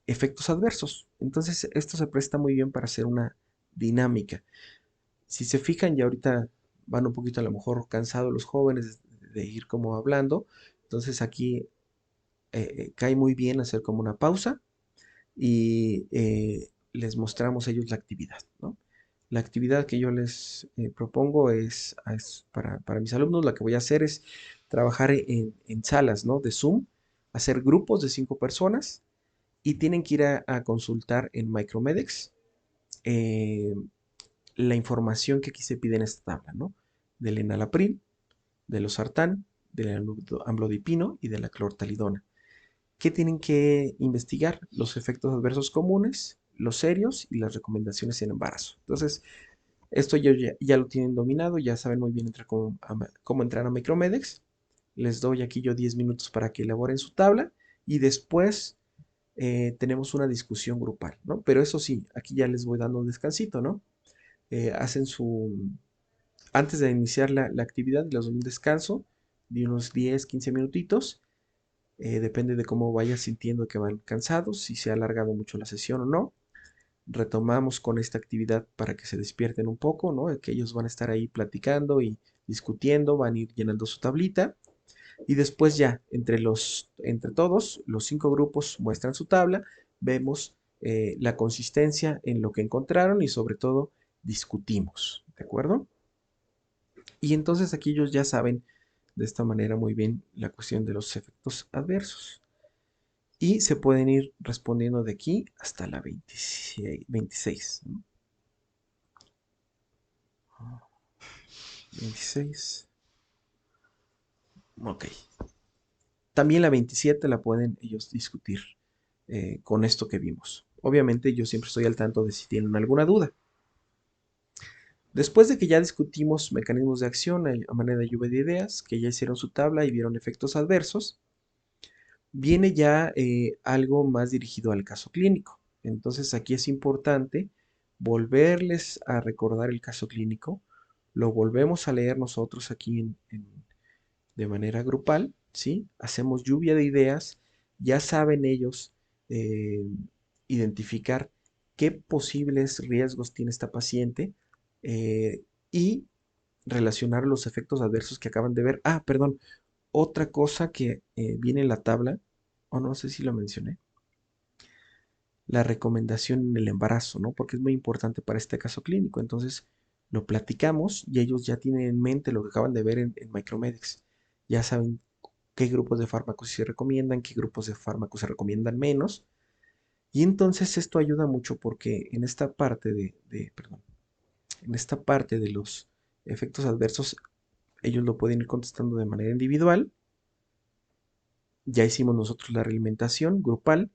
efectos adversos. Entonces, esto se presta muy bien para hacer una dinámica. Si se fijan, ya ahorita van un poquito a lo mejor cansados los jóvenes de ir como hablando. Entonces, aquí cae muy bien hacer como una pausa y les mostramos a ellos la actividad, ¿no? La actividad que yo les propongo es para mis alumnos, la que voy a hacer es trabajar en salas, ¿no? De Zoom, hacer grupos de 5 personas y tienen que ir a consultar en Micromedex eh, la información que aquí se pide en esta tabla, ¿no? Del enalapril, del losartán, del amlodipino y de la clortalidona. ¿Qué tienen que investigar? Los efectos adversos comunes, los serios y las recomendaciones en embarazo. Entonces, esto ya lo tienen dominado, ya saben muy bien cómo entrar a Micromedex. Les doy aquí yo 10 minutos para que elaboren su tabla y después tenemos una discusión grupal, ¿no? Pero eso sí, aquí ya les voy dando un descansito, ¿no? Hacen antes de iniciar la actividad, les doy un descanso de unos 10, 15 minutitos Depende de cómo vayas sintiendo que van cansados, si se ha alargado mucho la sesión o no. Retomamos con esta actividad para que se despierten un poco, ¿no? Que ellos van a estar ahí platicando y discutiendo, van a ir llenando su tablita y después ya entre todos, los 5 grupos muestran su tabla, vemos la consistencia en lo que encontraron y sobre todo discutimos, ¿de acuerdo? Y entonces aquí ellos ya saben de esta manera muy bien la cuestión de los efectos adversos. Y se pueden ir respondiendo de aquí hasta la 26, ¿no? 26. Ok. También la 27 la pueden ellos discutir con esto que vimos. Obviamente yo siempre estoy al tanto de si tienen alguna duda. Después de que ya discutimos mecanismos de acción a manera de lluvia de ideas, que ya hicieron su tabla y vieron efectos adversos, viene ya algo más dirigido al caso clínico. Entonces aquí es importante volverles a recordar el caso clínico, lo volvemos a leer nosotros aquí de manera grupal, ¿sí? Hacemos lluvia de ideas, ya saben ellos eh, identificar qué posibles riesgos tiene esta paciente y relacionar los efectos adversos que acaban de ver. Ah, perdón, otra cosa que viene en la tabla, o no sé si lo mencioné, la recomendación en el embarazo, ¿no? Porque es muy importante para este caso clínico. Entonces, lo platicamos y ellos ya tienen en mente lo que acaban de ver en Micromedics. Ya saben qué grupos de fármacos se recomiendan, qué grupos de fármacos se recomiendan menos. Y entonces esto ayuda mucho porque perdón, en esta parte de los efectos adversos, ellos lo pueden ir contestando de manera individual. Ya hicimos nosotros la realimentación grupal.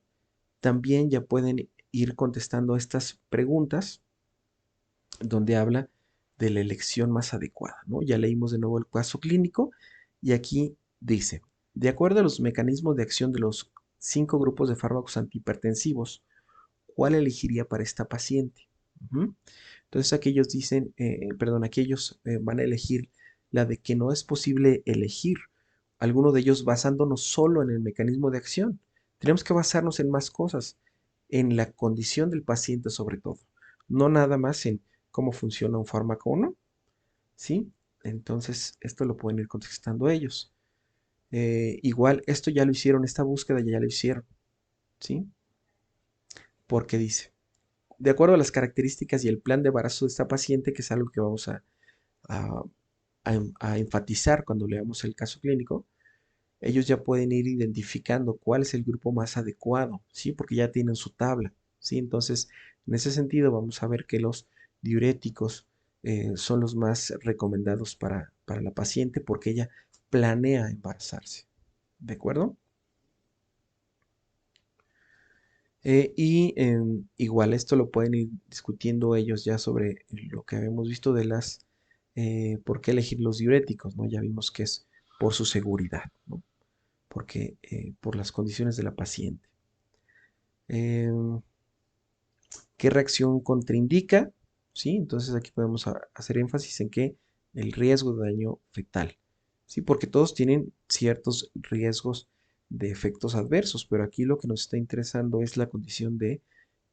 También ya pueden ir contestando estas preguntas donde habla de la elección más adecuada, ¿no? Ya leímos de nuevo el caso clínico y aquí dice, de acuerdo a los mecanismos de acción de los 5 grupos de fármacos antihipertensivos, ¿cuál elegiría para esta paciente? Ujú. Entonces aquellos dicen, perdón, aquellos van a elegir la de que no es posible elegir alguno de ellos basándonos solo en el mecanismo de acción. Tenemos que basarnos en más cosas, en la condición del paciente sobre todo, no nada más en cómo funciona un fármaco o no, ¿sí? Entonces esto lo pueden ir contestando ellos. Igual esto ya lo hicieron, esta búsqueda ya lo hicieron, ¿sí? Porque dice, de acuerdo a las características y el plan de embarazo de esta paciente, que es algo que vamos a, a enfatizar cuando leamos el caso clínico, ellos ya pueden ir identificando cuál es el grupo más adecuado, ¿sí? Porque ya tienen su tabla, ¿sí? Entonces, en ese sentido, vamos a ver que los diuréticos son los más recomendados para la paciente porque ella planea embarazarse, ¿de acuerdo? Igual esto lo pueden ir discutiendo ellos ya sobre lo que habíamos visto de por qué elegir los diuréticos, ¿no? Ya vimos que es por su seguridad, ¿no? Porque por las condiciones de la paciente. Em, ¿Qué reacción contraindica? ¿Sí? Entonces aquí podemos hacer énfasis en que el riesgo de daño fetal, ¿sí? Porque todos tienen ciertos riesgos de efectos adversos, pero aquí lo que nos está interesando es la condición de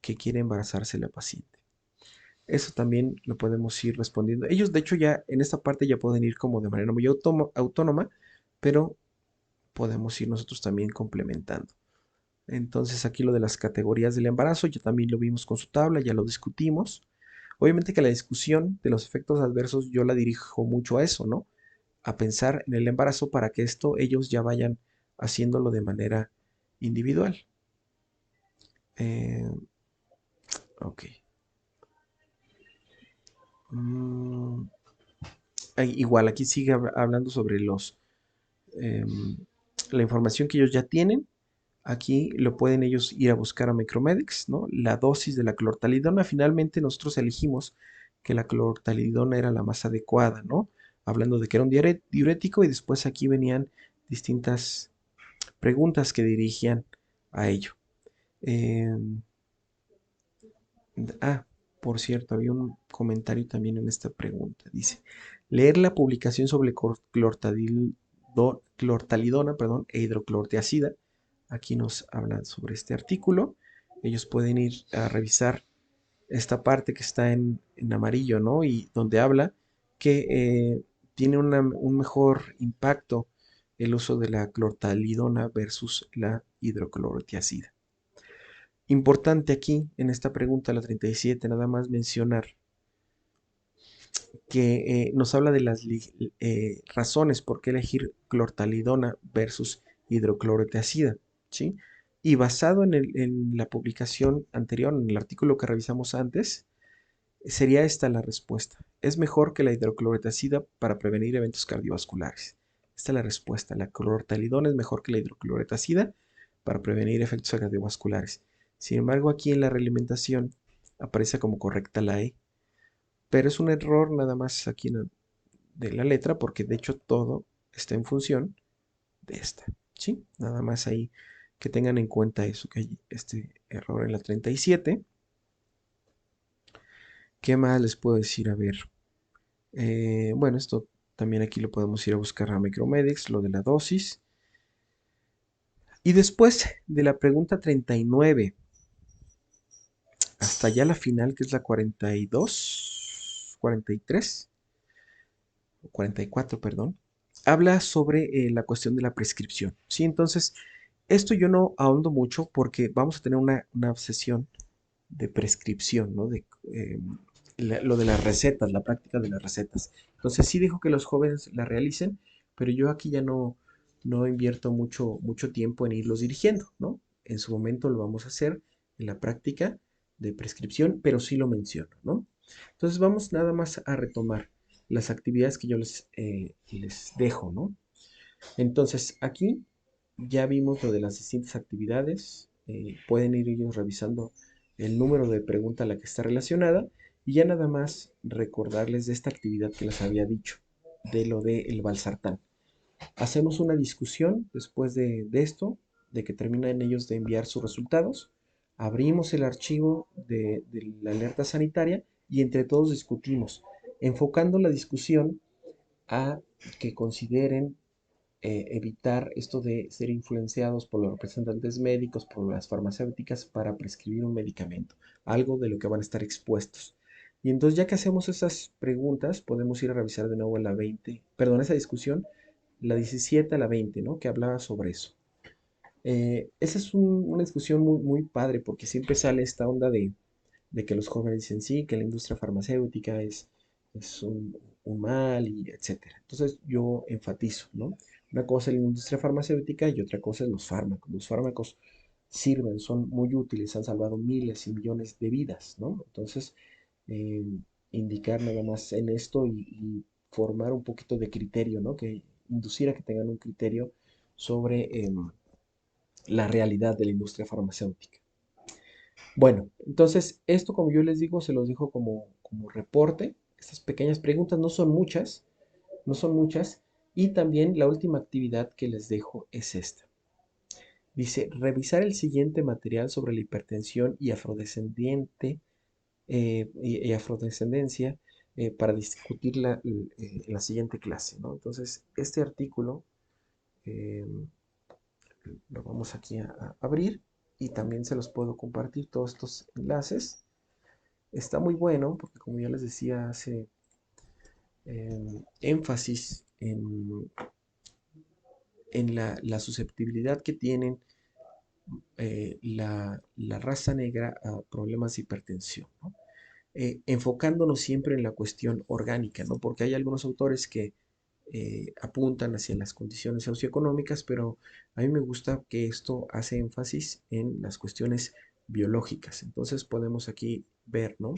que quiere embarazarse la paciente. Eso también lo podemos ir respondiendo. Ellos, de hecho, ya en esta parte ya pueden ir como de manera muy autónoma, pero podemos ir nosotros también complementando. Entonces aquí lo de las categorías del embarazo, ya también lo vimos con su tabla, ya lo discutimos. Obviamente que la discusión de los efectos adversos yo la dirijo mucho a eso, ¿no? A pensar en el embarazo para que esto ellos ya vayan haciéndolo de manera individual. Eh, ok. Mm, igual, aquí sigue hablando sobre em, la información que ellos ya tienen. Aquí lo pueden ellos ir a buscar a Micromedics, ¿no? La dosis de la clortalidona. Finalmente nosotros elegimos que la clortalidona era la más adecuada, ¿no? Hablando de que era un diurético y después aquí venían distintas preguntas que dirigían a ello. Em, ah, por cierto, había un comentario también en esta pregunta. Dice, leer la publicación sobre clortalidona clortalidona, perdón, e hidroclorotiazida. Aquí nos hablan sobre este artículo. Ellos pueden ir a revisar esta parte que está en amarillo, ¿no? Y donde habla que tiene un mejor impacto el uso de la clortalidona versus la hidroclorotiazida. Importante aquí, en esta pregunta, la 37, nada más mencionar que nos habla de las razones por qué elegir clortalidona versus hidroclorotiazida, ¿sí? Y basado en la publicación anterior, en el artículo que revisamos antes, sería esta la respuesta. Es mejor que la hidroclorotiazida para prevenir eventos cardiovasculares. Esta es la respuesta. La clortalidona es mejor que la hidroclorotiazida para prevenir efectos cardiovasculares. Sin embargo, aquí en la realimentación aparece como correcta la E, pero es un error nada más aquí de la letra, porque de hecho todo está en función de esta, ¿sí? Nada más ahí que tengan en cuenta eso, que hay este error en la 37. ¿Qué más les puedo decir? A ver, bueno, esto también aquí lo podemos ir a buscar a Micromedics, lo de la dosis. Y después de la pregunta 39 hasta ya la final, que es la 42, 43, 44, perdón, habla sobre la cuestión de la prescripción. ¿Sí? Entonces, esto yo no ahondo mucho porque vamos a tener una sesión de prescripción, ¿no? Eh, lo de las recetas, la práctica de las recetas. Entonces sí dejo que los jóvenes la realicen, pero yo aquí ya no invierto mucho tiempo en irlos dirigiendo, ¿no? En su momento lo vamos a hacer en la práctica de prescripción, pero sí lo menciono, ¿no? Entonces vamos nada más a retomar las actividades que yo les dejo, ¿no? Entonces aquí ya vimos lo de las distintas actividades, pueden ir ellos revisando el número de pregunta a la que está relacionada y ya nada más recordarles de esta actividad que les había dicho, de lo del valsartán. Hacemos una discusión después de esto, de que terminan ellos de enviar sus resultados, abrimos el archivo de la alerta sanitaria y entre todos discutimos, enfocando la discusión a que consideren evitar esto de ser influenciados por los representantes médicos, por las farmacéuticas para prescribir un medicamento, algo de lo que van a estar expuestos. Y entonces ya que hacemos esas preguntas, podemos ir a revisar de nuevo la 20, perdón, esa discusión, la 17 a la 20, ¿no? Que hablaba sobre eso. Esa es una discusión muy padre porque siempre sale esta onda de que los jóvenes dicen sí, que la industria farmacéutica es un mal y etcétera. Entonces yo enfatizo, ¿no? Una cosa es la industria farmacéutica y otra cosa es los fármacos. Los fármacos sirven, son muy útiles, han salvado miles y millones de vidas, ¿no? Entonces, eh, indicar nada más en esto y formar un poquito de criterio, ¿no? Que inducir a que tengan un criterio sobre la realidad de la industria farmacéutica. Bueno, entonces esto como yo les digo, se los digo como reporte. Estas pequeñas preguntas no son muchas, no son muchas. Y también la última actividad que les dejo es esta. Dice, revisar el siguiente material sobre la hipertensión y y afrodescendencia para discutir la siguiente clase, ¿no? Entonces, este artículo eh, lo vamos aquí a abrir y también se los puedo compartir todos estos enlaces. Está muy bueno porque como ya les decía, hace énfasis en la susceptibilidad que tienen la raza negra a problemas de hipertensión, ¿no? Enfocándonos siempre en la cuestión orgánica, ¿no? Porque hay algunos autores que apuntan hacia las condiciones socioeconómicas, pero a mí me gusta que esto hace énfasis en las cuestiones biológicas. Entonces podemos aquí ver, ¿no?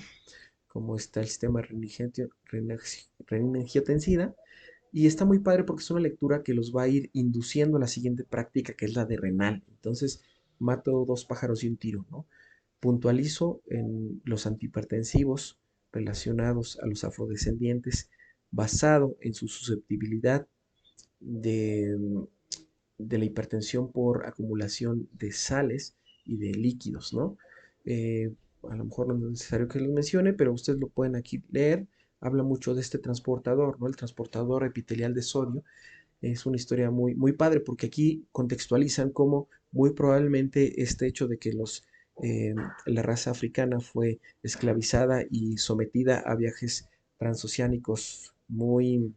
Cómo está el sistema renina-angiotensina. Y está muy padre porque es una lectura que los va a ir induciendo a la siguiente práctica, que es la de renal. Entonces, mato dos pájaros y un tiro, ¿no? Puntualizo en los antihipertensivos relacionados a los afrodescendientes basado en su susceptibilidad de, de la hipertensión por acumulación de sales y de líquidos, ¿no? Eh, a lo mejor no es necesario que los mencione, pero ustedes lo pueden aquí leer. Habla mucho de este transportador, ¿no? El transportador epitelial de sodio, Es una historia muy, muy padre porque aquí contextualizan cómo muy probablemente este hecho de que eh, la raza africana fue esclavizada y sometida a viajes transoceánicos muy,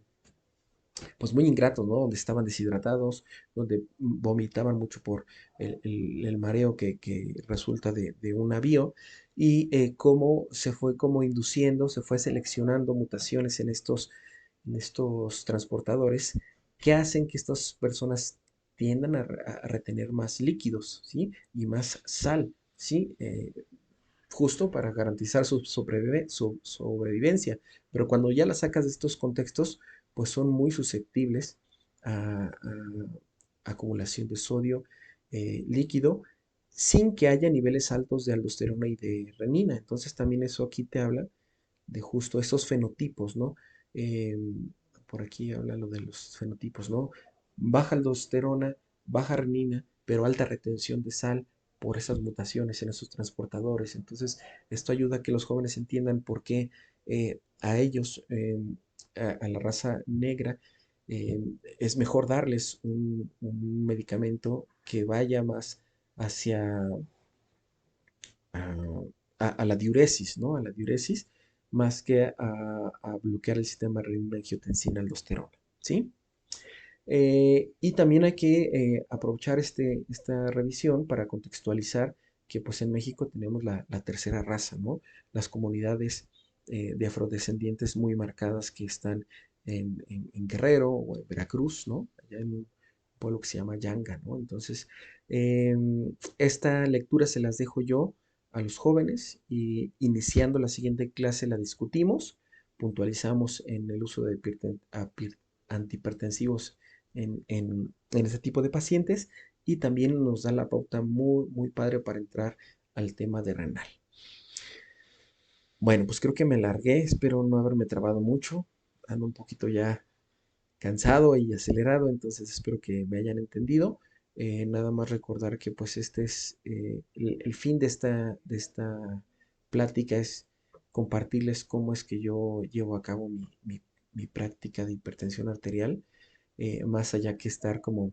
pues muy ingratos, ¿no? Donde estaban deshidratados, donde vomitaban mucho por el mareo que resulta de un navío, y cómo se fue como induciendo, se fue seleccionando mutaciones en estos transportadores que hacen que estas personas tiendan a retener más líquidos, ¿sí? Y más sal, ¿sí? Justo para garantizar su sobrevivencia. Pero cuando ya las sacas de estos contextos, pues son muy susceptibles a acumulación de sodio líquido sin que haya niveles altos de aldosterona y de renina. Entonces también eso aquí te habla de justo esos fenotipos, ¿no? Eh, por aquí habla lo de los fenotipos, ¿no? Baja aldosterona, baja renina, pero alta retención de sal por esas mutaciones en esos transportadores. Entonces, esto ayuda a que los jóvenes entiendan por qué a ellos, a la raza negra, eh, es mejor darles un medicamento que vaya más hacia a, a la diuresis, ¿no? A la diuresis, más que a bloquear el sistema renina-angiotensina-aldosterona, ¿sí? Y también hay que aprovechar esta revisión para contextualizar que pues en México tenemos la tercera raza, ¿no? Las comunidades de afrodescendientes muy marcadas que están en Guerrero o en Veracruz, ¿no? Allá en un pueblo que se llama Yanga, ¿no? Entonces, esta lectura se las dejo yo a los jóvenes y iniciando la siguiente clase la discutimos, puntualizamos en el uso de antihipertensivos en ese tipo de pacientes y también nos da la pauta muy, muy padre para entrar al tema de renal. Bueno, pues creo que me largué, espero no haberme trabado mucho, ando un poquito ya cansado y acelerado, entonces espero que me hayan entendido. Nada más recordar que pues este es el fin de esta plática es compartirles cómo es que yo llevo a cabo mi práctica de hipertensión arterial, más allá que estar como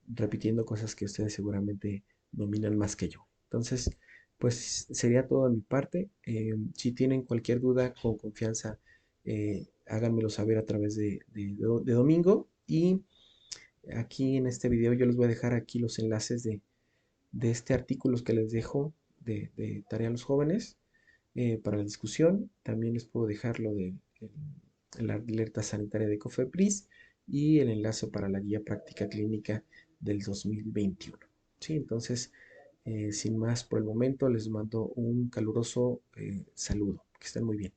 repitiendo cosas que ustedes seguramente dominan más que yo. Entonces, pues sería todo de mi parte. Si tienen cualquier duda, con confianza, háganmelo saber a través de Domingo. Y aquí en este video yo les voy a dejar aquí los enlaces de este artículo que les dejo de tarea a los jóvenes para la discusión. También les puedo dejar lo de la alerta sanitaria de COFEPRIS y el enlace para la guía práctica clínica del 2021. Sí, entonces, sin más por el momento, les mando un caluroso saludo. Que estén muy bien.